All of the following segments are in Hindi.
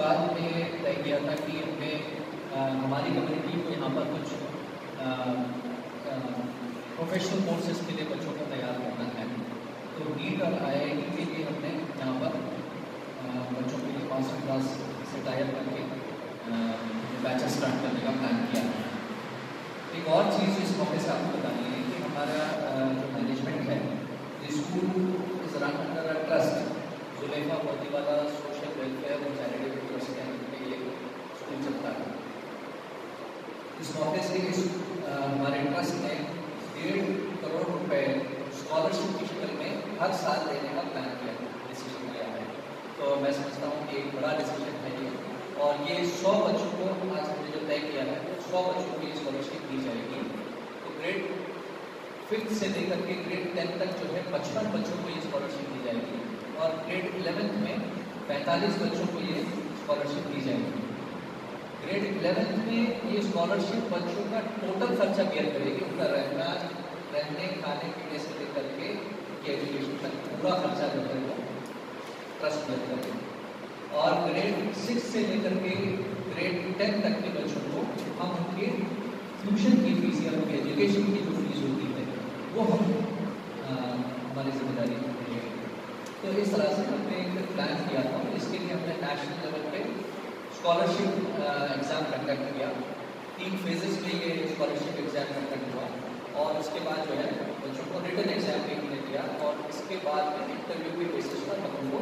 बाद में तय किया था कि हमें हमारी कम्युनिटी को यहाँ पर कुछ प्रोफेशनल कोर्सेज के लिए बच्चों को तैयार करना है। तो नीट और IIT के लिए हमने यहाँ पर बच्चों के लिए मास्टर क्लास से टाइप करके बैचेस स्टार्ट करने का प्लान किया है। एक और चीज़ इस मौके से आपको बतानी है कि हमारा जो मैनेजमेंट है, school is run under a trust, Zulekha Motiwala social welfare और चैरिटेबल ट्रस्ट के अंदर ये स्कूल चलता है। इस मौके से हमारे ट्रस्ट ने 1.5 करोड़ रुपए स्कॉलरशिप की शक्ल में हर साल देने का प्लान किया, डिसीजन लिया है। तो मैं समझता हूँ कि एक बड़ा डिसीजन है ये, और ये 100 बच्चों को आज हमने जो तय किया है, 100 बच्चों को ये स्कॉलरशिप दी जाएगी। तो ग्रेड 5th से लेकर के ग्रेड 10 तक जो है 55 बच्चों को ये स्कॉलरशिप दी जाएगी, और ग्रेड 11th में 45 बच्चों को ये स्कॉलरशिप दी जाएगी। ग्रेड 11th में ये स्कॉलरशिप बच्चों का टोटल खर्चा बेयर करेगी, उनका रहने खाने पीने से लेकर के एजुकेशन तक पूरा खर्चा जो है वो ट्रस्ट बेयर करेगी। और ग्रेड 6 से लेकर के ग्रेड 10 तक के बच्चों को हम उनके ट्यूशन की फीस या उनके एजुकेशन की जो फीस होती है वो हम हमारी जिम्मेदारी होती है। तो इस तरह से हमने एक प्लान किया था। इसके लिए हमने नेशनल लेवल पे स्कॉलरशिप एग्ज़ाम कंडक्ट किया। 3 फेजेस में ये स्कॉलरशिप एग्ज़ाम कंडक्ट हुआ, और उसके बाद जो है बच्चों को रिटन एग्जाम देने दिया, और इसके बाद में इंटरव्यू के बेसिस पर हम उनको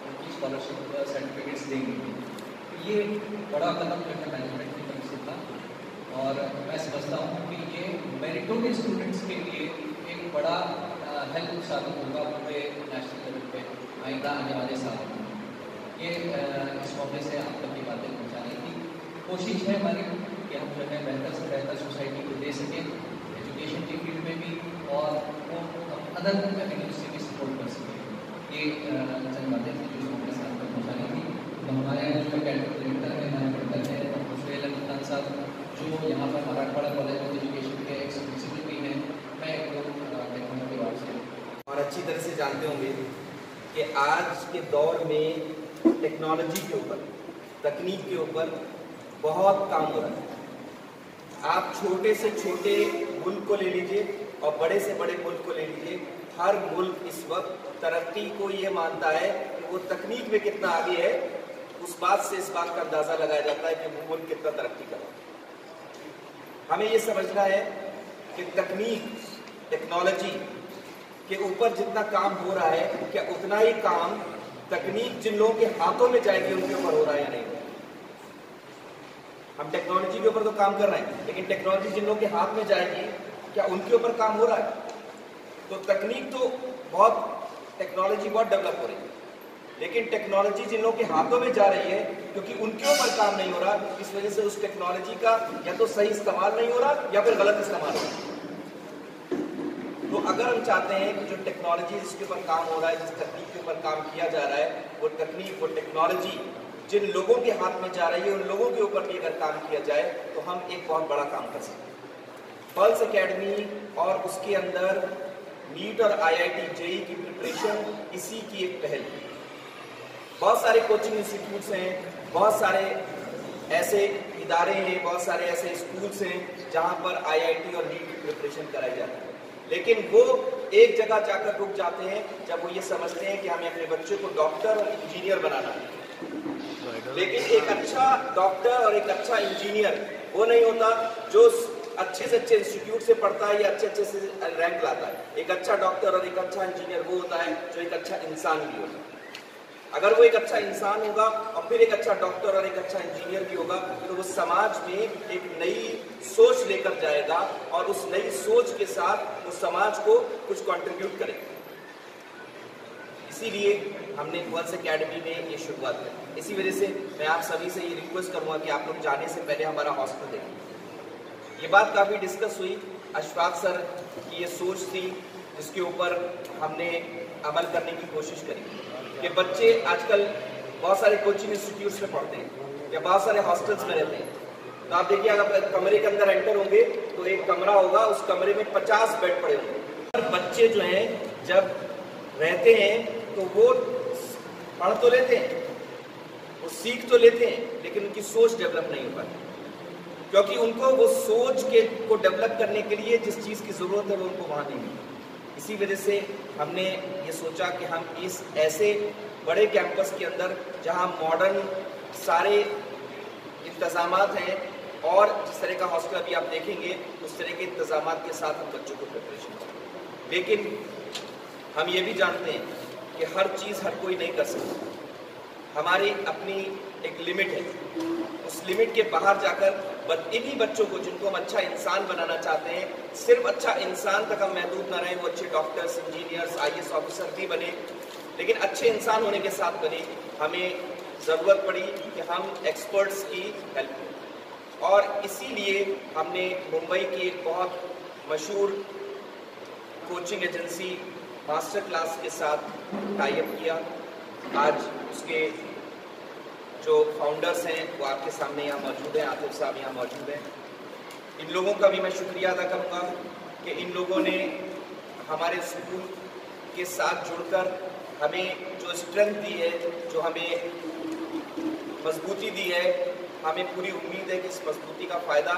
उनकी स्कॉलरशिप सर्टिफिकेट्स देंगे। तो ये बड़ा कदम जो है मैनेजमेंट की तरफ से था, और मैं समझता हूँ कि ये मेरिटोरियस स्टूडेंट्स के लिए एक बड़ा हेल्प साबित होगा पूरे नेशनल लेवल पे आइंदा आने वाले सालों में। ये इस मौके से आप तक की बातें पहुँचाने की कोशिश है हमारी कि हम जो है बेहतर से बेहतर सोसाइटी को दे सकें, एजुकेशन की फील्ड में भी, और वो अदर एवेन्यूज से भी सपोर्ट कर सकें। ये चंद बातें थी जो इस मौके से आप तक पहुँचानी थी। तो हमारे जो कैटेगरी डायरेक्टर है, हमारे प्रिंसिपल है डॉक्टर सुहेल अहमद खान साहब, जो यहाँ पर मराठवाड़ा कॉलेज ऑफ एजुकेशन के एक्स प्रिंसिपल भी हैं, मैं एक दो कहूँगा के बाद से और अच्छी तरह से जानते होंगे कि आज के दौर में टेक्नोलॉजी के ऊपर, तकनीक के ऊपर बहुत काम हो रहा है। आप छोटे से छोटे मुल्क को ले लीजिए और बड़े से बड़े मुल्क को ले लीजिए, हर मुल्क इस वक्त तरक्की को ये मानता है कि वो तकनीक में कितना आगे है। उस बात से इस बात का अंदाज़ा लगाया जाता है कि वो मुल्क कितना तरक्की कर रहा है। हमें ये समझना है कि तकनीक, टेक्नोलॉजी के ऊपर जितना काम हो रहा है, क्या उतना ही काम तकनीक जिन लोगों के हाथों में जाएगी उनके ऊपर हो रहा है या नहीं। हम टेक्नोलॉजी के ऊपर तो काम कर रहे हैं, लेकिन टेक्नोलॉजी जिन लोगों के हाथ में जाएगी क्या उनके ऊपर काम हो रहा है। तो तकनीक तो टेक्नोलॉजी बहुत डेवलप हो रही है, लेकिन टेक्नोलॉजी जिन लोगों के हाथों में जा रही है क्योंकि उनके ऊपर काम नहीं हो रहा, इस वजह से उस टेक्नोलॉजी का या तो सही इस्तेमाल नहीं हो रहा या फिर गलत इस्तेमाल हो रहा। तो अगर हम चाहते हैं कि जो टेक्नोलॉजी जिसके ऊपर काम हो रहा है, जिस तकनीक के ऊपर काम किया जा रहा है, वो तकनीक, वो टेक्नोलॉजी जिन लोगों के हाथ में जा रही है, उन लोगों के ऊपर भी अगर काम किया जाए तो हम एक बहुत बड़ा काम कर सकते हैं। पल्स एकेडमी और उसके अंदर नीट और IIT JEE की प्रिपरेशन इसी की एक पहल है। बहुत सारे कोचिंग इंस्टीट्यूट्स हैं, बहुत सारे ऐसे इदारे हैं, बहुत सारे ऐसे स्कूल्स हैं जहाँ पर IIT और नीट की प्रिपरेशन कराई जाती है, लेकिन वो एक जगह जाकर रुक जाते हैं जब वो ये समझते हैं कि हमें अपने बच्चों को डॉक्टर और इंजीनियर बनाना है। लेकिन एक अच्छा डॉक्टर और एक अच्छा इंजीनियर वो नहीं होता जो अच्छे से अच्छे इंस्टीट्यूट से पढ़ता है या अच्छे से रैंक लाता है। एक अच्छा डॉक्टर और एक अच्छा इंजीनियर वो होता है जो एक अच्छा इंसान भी होता है। अगर वो एक अच्छा इंसान होगा और फिर एक अच्छा डॉक्टर और एक अच्छा इंजीनियर भी होगा, तो वो समाज में एक नई सोच लेकर जाएगा, और उस नई सोच के साथ वो समाज को कुछ कंट्रीब्यूट करेगा। इसीलिए हमने पल्स एकेडमी में ये शुरुआत की। इसी वजह से मैं आप सभी से ये रिक्वेस्ट करूँगा कि आप लोग जाने से पहले हमारा हॉस्टल देखें। ये बात काफ़ी डिस्कस हुई, अशफाक सर की ये सोच थी जिसके ऊपर हमने अमल करने की कोशिश करी कि बच्चे आजकल बहुत सारे कोचिंग इंस्टीट्यूट्स में पढ़ते हैं या बहुत सारे हॉस्टल्स में रहते हैं। तो आप देखिए, अगर कमरे के अंदर एंटर होंगे तो एक कमरा होगा, उस कमरे में 50 बेड पड़े होंगे। बच्चे जो हैं जब रहते हैं तो वो पढ़ तो लेते हैं, वो सीख तो लेते हैं लेकिन उनकी सोच डेवलप नहीं हो पाती, क्योंकि उनको वो सोच को डेवलप करने के लिए जिस चीज़ की ज़रूरत है वो उनको वहाँ नहीं मिली। इसी वजह से हमने ये सोचा कि हम इस ऐसे बड़े कैंपस के अंदर जहाँ मॉडर्न सारे इंतज़ामात हैं और जिस तरह का हॉस्टल अभी आप देखेंगे उस तरह के इंतज़ामात के साथ हम बच्चों को प्रिपरेशन करें। लेकिन हम ये भी जानते हैं कि हर चीज़ हर कोई नहीं कर सकता, हमारी अपनी एक लिमिट है। उस लिमिट के बाहर जाकर इन्हीं बच्चों को जिनको हम अच्छा इंसान बनाना चाहते हैं, सिर्फ अच्छा इंसान तक हम महदूद ना रहें, वो अच्छे डॉक्टर्स, इंजीनियर्स, IAS ऑफिसर भी बने, लेकिन अच्छे इंसान होने के साथ बने। हमें ज़रूरत पड़ी कि हम एक्सपर्ट्स की हेल्प करें और इसीलिए हमने मुंबई की एक बहुत मशहूर कोचिंग एजेंसी मास्टर क्लास के साथ टाई अप किया। आज उसके जो फाउंडर्स हैं वो आपके सामने यहाँ मौजूद हैं, आतिफ साहब यहाँ मौजूद हैं। इन लोगों का भी मैं शुक्रिया अदा करूँगा कि इन लोगों ने हमारे स्कूल के साथ जुड़कर हमें जो स्ट्रेंथ दी है, जो हमें मजबूती दी है, हमें पूरी उम्मीद है कि इस मजबूती का फ़ायदा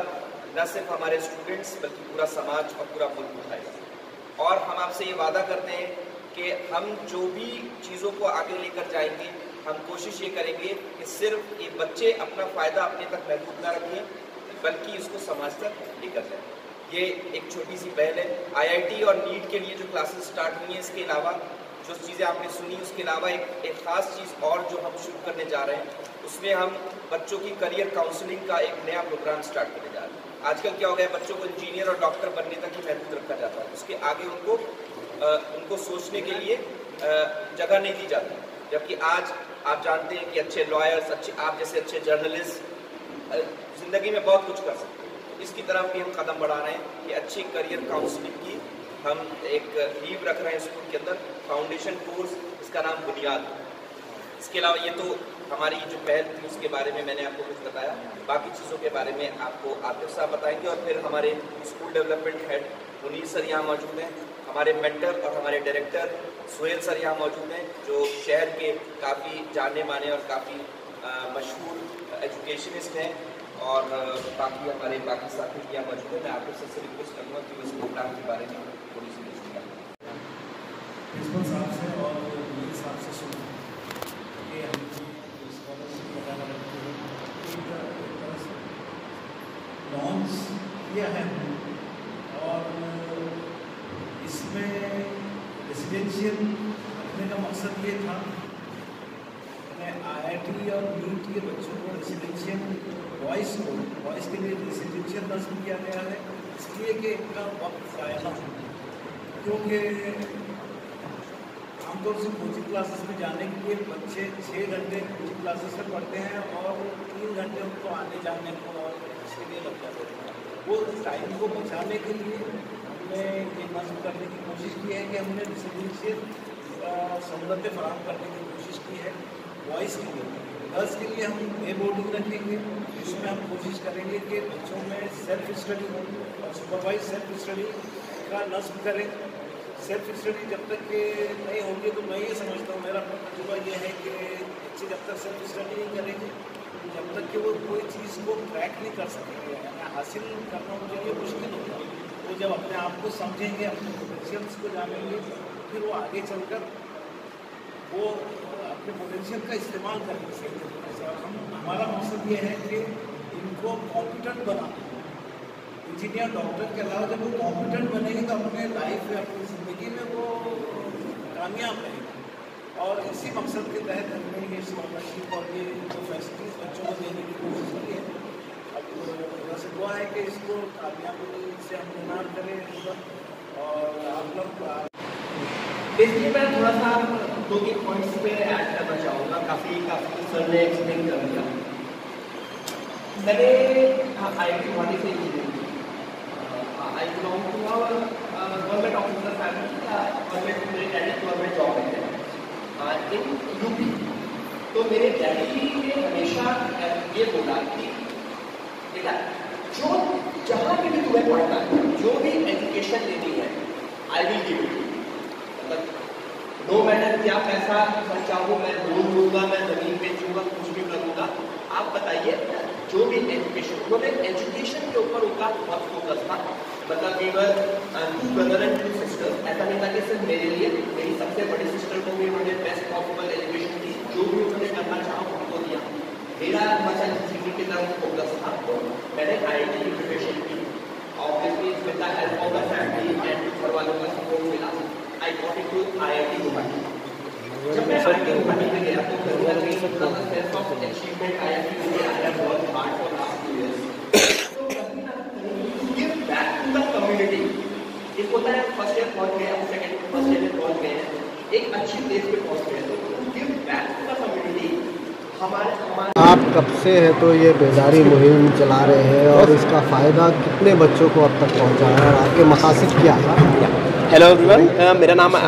न सिर्फ हमारे स्टूडेंट्स बल्कि पूरा समाज और पूरा मुल्क उठाएगा। और हम आपसे ये वादा करते हैं कि हम जो भी चीज़ों को आगे लेकर जाएंगे, हम कोशिश ये करेंगे कि सिर्फ ये बच्चे अपना फ़ायदा अपने तक महदूद ना रखें बल्कि इसको समाज तक लेकर जाएं। ये एक छोटी सी पहल है। IIT और नीट के लिए जो क्लासेस स्टार्ट हुई हैं, इसके अलावा जो चीज़ें आपने सुनी उसके अलावा एक ख़ास चीज़ और जो हम शुरू करने जा रहे हैं, उसमें हम बच्चों की करियर काउंसलिंग का एक नया प्रोग्राम स्टार्ट करने जा रहे हैं। आजकल क्या हो गया, बच्चों को इंजीनियर और डॉक्टर बनने तक ही महदूद रखा जाता है, उसके आगे उनको सोचने के लिए जगह नहीं दी जाती। जबकि आज आप जानते हैं कि अच्छे लॉयर्स, आप जैसे अच्छे जर्नलिस्ट ज़िंदगी में बहुत कुछ कर सकते हैं। इसकी तरफ भी हम कदम बढ़ा रहे हैं कि अच्छी करियर काउंसलिंग की हम एक लीव रख रहे हैं स्कूल के अंदर, फाउंडेशन कोर्स, इसका नाम बुनियाद। इसके अलावा ये तो हमारी जो पहल थी उसके बारे में मैंने आपको कुछ बताया, बाकी चीज़ों के बारे में आपको आतिफ साहब बताएंगे। और फिर हमारे school development head Munir sir यहाँ मौजूद हैं, हमारे मेंटर और हमारे डायरेक्टर सुहेल सर यहाँ मौजूद हैं, जो शहर के काफ़ी जाने माने और काफ़ी मशहूर एजुकेशनिस्ट हैं, और बाकी हमारे बाकी साथी यहाँ मौजूद हैं। मैं आपको सबसे रिक्वेस्ट करूँगा कि इस प्रोग्राम के बारे में थोड़ी सी डिस्कशन करें। प्रिंसिपल साहब से और मुनीर साहब से सुना कि हम स्कॉलरशिप वगैरह रखते हैं, एक तरह से लॉन्च किया है और इसमें रेसिडेंशियल रखने का मकसद ये था कि IIT और नीट के बच्चों को रेसिडेंशियल वॉइस के लिए रेसिडेंशियल नस्ल किया गया है, इसलिए कि इनका वक्त ज़ाया ना हो। क्योंकि आमतौर से कोचिंग क्लासेस में जाने के लिए बच्चे 6 घंटे कोचिंग क्लासेस में पढ़ते हैं और 3 घंटे उनको आने जाने को और इसके लिए लग जाते हैं। वो टाइम को बचाने के लिए हमने ये नस्ल करने की कोशिश की है कि हमने रेसिडेंशियल सहूलतें फराहम करने की कोशिश की है। वॉइस के लिए, गर्ल्स के लिए हम डे बोर्डिंग रखेंगे, जिसमें हम कोशिश करेंगे कि बच्चों में सेल्फ स्टडी और सुपरवाइज सेल्फ स्टडी का नस्ब करें। सेल्फ स्टडी जब तक के नहीं होगी तो मैं ये समझता हूँ, मेरा अपना तजुर्बा ये है कि बच्चे जब तक सेल्फ स्टडी नहीं करेंगे जब तक कि वो कोई चीज़ को क्रैक नहीं कर सकेंगे, यानी हासिल करना उनके लिए मुश्किल होगा। वो जब अपने आप को समझेंगे, अपने पोटेंशियल्स को जानेंगे, फिर वो आगे चलकर वो अपने पोटेंशियल का इस्तेमाल करेंगे सही तरीके से। और हमारा मकसद ये है कि इनको कॉम्पिटेंट बनाना। इंजीनियर, डॉक्टर के अलावा जब वो कॉम्पिटेंट बनेंगे तो अपने लाइफ में, अपनी ज़िंदगी में वो कामयाब रहेंगे। और इसी मकसद के तहत हमने ये स्कॉलरशिप और ये जो फैसिलिटीज़ बच्चों को देने की कोशिश की है। अब बस दुआ है कि इसको कामयाबी से हम निर्माण करें। और आप लोग बेसिकली मैं थोड़ा सा 2-3 पॉइंट्स पे ऐड करना चाहूँगा। काफ़ी सर ने एक्सप्लेन कर दिया। मैंने IIT गुवाहाटी से इंजीनियरिंग की। I belong to our government officer family. Government, मेरे डैडी गवर्नमेंट जॉब में थे इन UP। तो मेरे डैडी ने हमेशा ये बोला कि बेटा, जो जहाँ भी तुम्हें पढ़ना है, जो भी एजुकेशन लेनी है, आई विल गिव इट। मतलब नो मैटर क्या पैसा खर्चा हो, मैं लोन लूँगा, मैं ज़मीन बेचूँगा, कुछ भी कर आप बताइए, जो भी एजुकेशन, उन्होंने एजुकेशन के ऊपर उनका बहुत फोकस था। मतलब केवल 2 ब्रदर एंड 2 सिस्टर्स, ऐसा नहीं था कि सिर्फ मेरे लिए, मेरी सबसे बड़ी सिस्टर को भी उन्होंने बेस्ट पॉसिबल एजुकेशन दी, जो भी उन्होंने करना चाहा उनको दिया। मेरा हमेशा इंजीनियरिंग की तरफ फोकस था, तो मैंने IIT की प्रिपरेशन की। Obviously with the help of the family and घर वालों का सपोर्ट मिला, I got into IIT Guwahati. जब मैं IIT गुवाहाटी में गया तो कहीं ना कहीं द सेंस ऑफ अचीवमेंट आया कि मुझे I have worked hard for last 2 years। तो कहीं ना कहीं give back to the community. एक होता है फर्स्ट ईयर पहुंच गए, आप सेकंड फर्स्ट ईयर में पहुंच गए हैं, एक अच्छी प्लेस पे पहुंच गए, तो give back to the community. आप कब से है तो ये बेदारी मुहिम चला रहे हैं और इसका फ़ायदा कितने बच्चों को अब तक पहुंचा है और आपके मकासद क्या है? हेलो एवरीवन, मेरा नाम है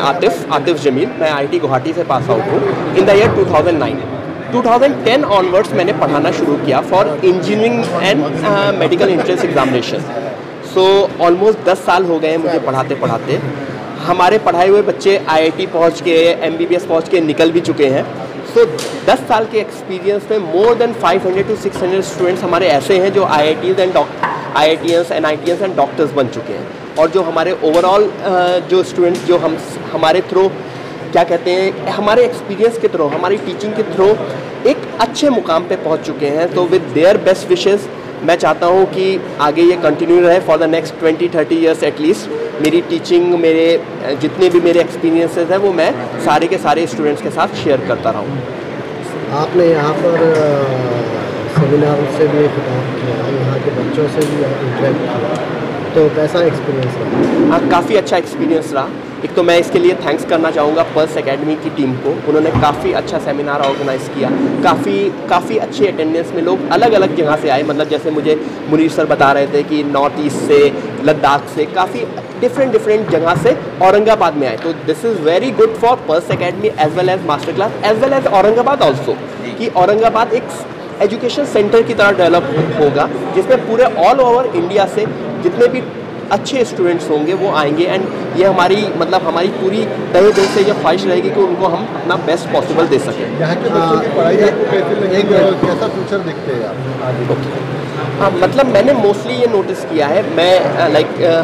आतिफ जमील। मैं IIT गुवाहाटी से पास आउट हूँ इन द ईयर 2009। 2010 ऑनवर्ड्स मैंने पढ़ाना शुरू किया for engineering and medical entrance examination. So almost 10 साल हो गए मुझे पढ़ाते पढ़ाते। हमारे पढ़ाए हुए बच्चे IIT पहुँच के, MBBS पहुँच के निकल भी चुके हैं। सो 10 साल के एक्सपीरियंस में मोर देन 500 to 600 स्टूडेंट्स हमारे ऐसे हैं जो IITs and NITs and doctors बन चुके हैं। और जो हमारे ओवरऑल जो स्टूडेंट्स जो हमारे थ्रू क्या कहते हैं, हमारे एक्सपीरियंस के थ्रू, हमारी टीचिंग के थ्रू एक अच्छे मुकाम पे पहुंच चुके हैं। तो विद देयर बेस्ट विशेस मैं चाहता हूं कि आगे ये कंटिन्यू रहे for the next 20-30 years at least. मेरी टीचिंग, मेरे जितने भी मेरे एक्सपीरियंसेस हैं वो मैं सारे के सारे स्टूडेंट्स के साथ शेयर करता रहूँ। आपने यहाँ पर सेमिनार से भी खिताब किया, यहाँ के बच्चों से भी इंटरेक्ट किया, तो कैसा एक्सपीरियंस रहा? हाँ, काफ़ी अच्छा एक्सपीरियंस रहा। एक तो मैं इसके लिए थैंक्स करना चाहूँगा पर्स एकेडमी की टीम को। उन्होंने काफ़ी अच्छा सेमिनार ऑर्गेनाइज़ किया। काफ़ी अच्छे अटेंडेंस में लोग अलग अलग जगह से आए। मतलब जैसे मुझे मुनीर सर बता रहे थे कि नॉर्थ ईस्ट से, लद्दाख से, काफ़ी डिफरेंट जगह से औरंगाबाद में आए। तो this is very good for purse academy as well as master class as well as Aurangabad also, कि औरंगाबाद एक एजुकेशन सेंटर की तरह डेवलप होगा जिसमें पूरे ऑल ओवर इंडिया से जितने भी अच्छे स्टूडेंट्स होंगे वो आएंगे। एंड ये हमारी पूरी तहे दिल से ये ख्वाहिश रहेगी कि उनको हम अपना बेस्ट पॉसिबल दे सकें। यहाँ के बच्चों की पढ़ाई आपको कैसे लगी, कैसा फ्यूचर दिखते हैं आप? हाँ, मतलब मैंने मोस्टली ये नोटिस किया है, मैं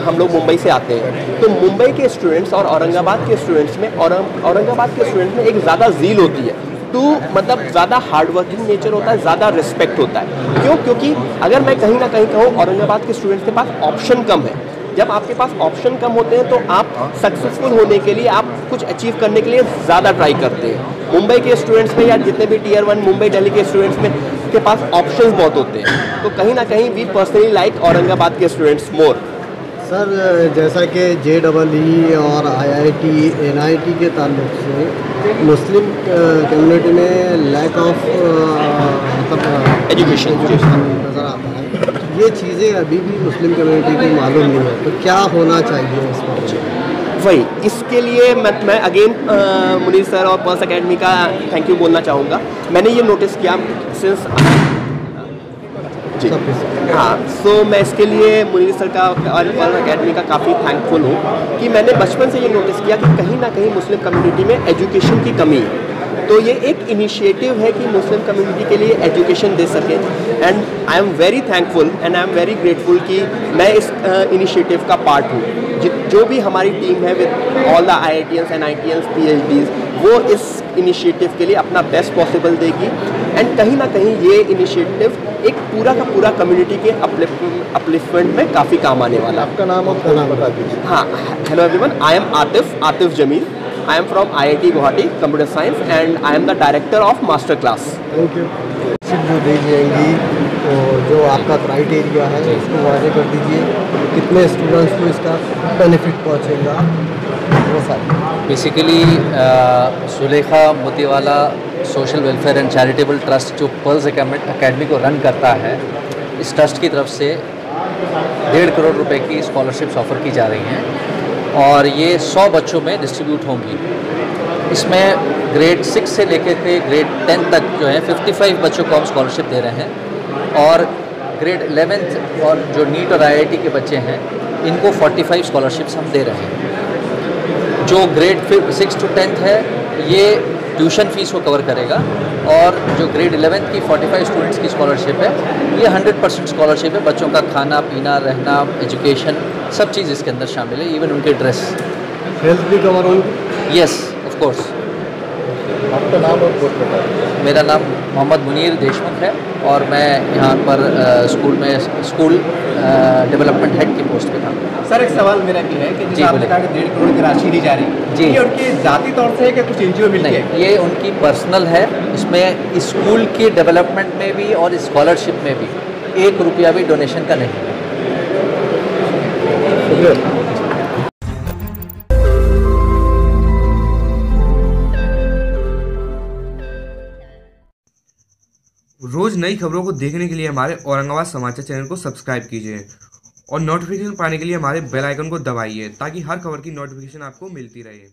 हम लोग मुंबई से आते हैं, तो मुंबई के स्टूडेंट्स और औरंगाबाद के स्टूडेंट्स में औरंगाबाद के स्टूडेंट्स में एक ज़्यादा ज़ील होती है, तो मतलब ज़्यादा हार्ड वर्किंग नेचर होता है, ज़्यादा रिस्पेक्ट होता है। क्यों? क्योंकि अगर मैं कहीं ना कहीं कहूँ औरंगाबाद के स्टूडेंट्स के पास ऑप्शन कम है। जब आपके पास ऑप्शन कम होते हैं तो आप सक्सेसफुल होने के लिए, आप कुछ अचीव करने के लिए ज़्यादा ट्राई करते हैं। मुंबई के स्टूडेंट्स में या जितने भी Tier 1 मुंबई दिल्ली के स्टूडेंट्स में के पास ऑप्शंस बहुत होते हैं। तो कहीं ना कहीं वी पर्सनली लाइक औरंगाबाद के स्टूडेंट्स मोर। सर, जैसा कि JEE और IIT NIT के ताल्लुक से मुस्लिम कम्युनिटी में लैक ऑफ मतलब एजुकेशन नज़र आता है, ये चीज़ें अभी भी मुस्लिम कम्युनिटी को मालूम नहीं है, तो क्या होना चाहिए इस पर? वही, इसके लिए मैं अगेन मुनीर सर और पर्स एकेडमी का थैंक यू बोलना चाहूँगा। मैंने ये नोटिस किया सिंस जी हाँ, सो मैं इसके लिए मुनीर सर का और पर्स एकेडमी का काफ़ी थैंकफुल हूँ कि मैंने बचपन से ये नोटिस किया कि कहीं ना कहीं मुस्लिम कम्युनिटी में एजुकेशन की कमी है। तो ये एक इनिशिएटिव है कि मुस्लिम कम्युनिटी के लिए एजुकेशन दे सके। And I am very thankful and I am very grateful कि मैं इस इनिशिएटिव का पार्ट हूँ। जो भी हमारी टीम है with all the IITs NITs PhDs, वो इस इनिशिएटिव के लिए अपना बेस्ट पॉसिबल देगी। एंड कहीं ना कहीं ये इनिशिएटिव एक पूरा का पूरा कम्युनिटी के अपलिफ्टमेंट में काफ़ी काम आने वाला है। आपका नाम और पता बता दीजिए। हाँ, hello everyone, I am Atif Jameel. I am from IIT Guwahati Computer Science and I am the director of master class. Thank you. जो दी जाएंगी तो जो आपका क्राइटेरिया है उसको वाज़ेह कर दीजिए, कितने स्टूडेंट्स को इसका बेनिफिट पहुंचेगा वो सारे। Basically Sulekha Motiwala social welfare and charitable trust जो पर्स एकेडमी को रन करता है, इस ट्रस्ट की तरफ से 1.5 करोड़ रुपए की स्कॉलरशिप्स ऑफ़र की जा रही हैं और ये 100 बच्चों में डिस्ट्रीब्यूट होंगी। इसमें ग्रेड 6 से लेकर के ग्रेड 10 तक जो है 55 बच्चों को हम स्कॉलरशिप दे रहे हैं और ग्रेड 11th और जो नीट और IIT के बच्चे हैं इनको 45 स्कॉलरशिप्स हम दे रहे हैं। जो ग्रेड 6 to 10th है ये ट्यूशन फीस वो कवर करेगा। और जो ग्रेड 11th की 45 स्टूडेंट्स की स्कॉलरशिप है, ये 100% स्कॉलरशिप है। बच्चों का खाना पीना रहना एजुकेशन सब चीज़ इसके अंदर शामिल है, इवन उनके ड्रेस। हेल्थ भी कवर होगी? Yes of course. आपका नाम और पोस्ट बताइए। मेरा नाम मोहम्मद मुनीर देशमुख है और मैं यहाँ पर स्कूल डेवलपमेंट हेड की पोस्ट पे था। सर एक सवाल मेरा भी है कि जी, जैसे आपने बोलिए। कहा कि 1.5 करोड़ की राशि दी जा रही है, जी। ये उनकी जाति तौर से है कि कुछ एनजीओ मिलती है? नहीं, ये उनकी पर्सनल है। इसमें स्कूल के डेवलपमेंट में भी और स्कॉलरशिप में भी 1 रुपया भी डोनेशन का नहीं है। शुक्रिया। रोज़ नई खबरों को देखने के लिए हमारे औरंगाबाद समाचार चैनल को सब्सक्राइब कीजिए और नोटिफिकेशन पाने के लिए हमारे बेल आइकन को दबाइए ताकि हर खबर की नोटिफिकेशन आपको मिलती रहे।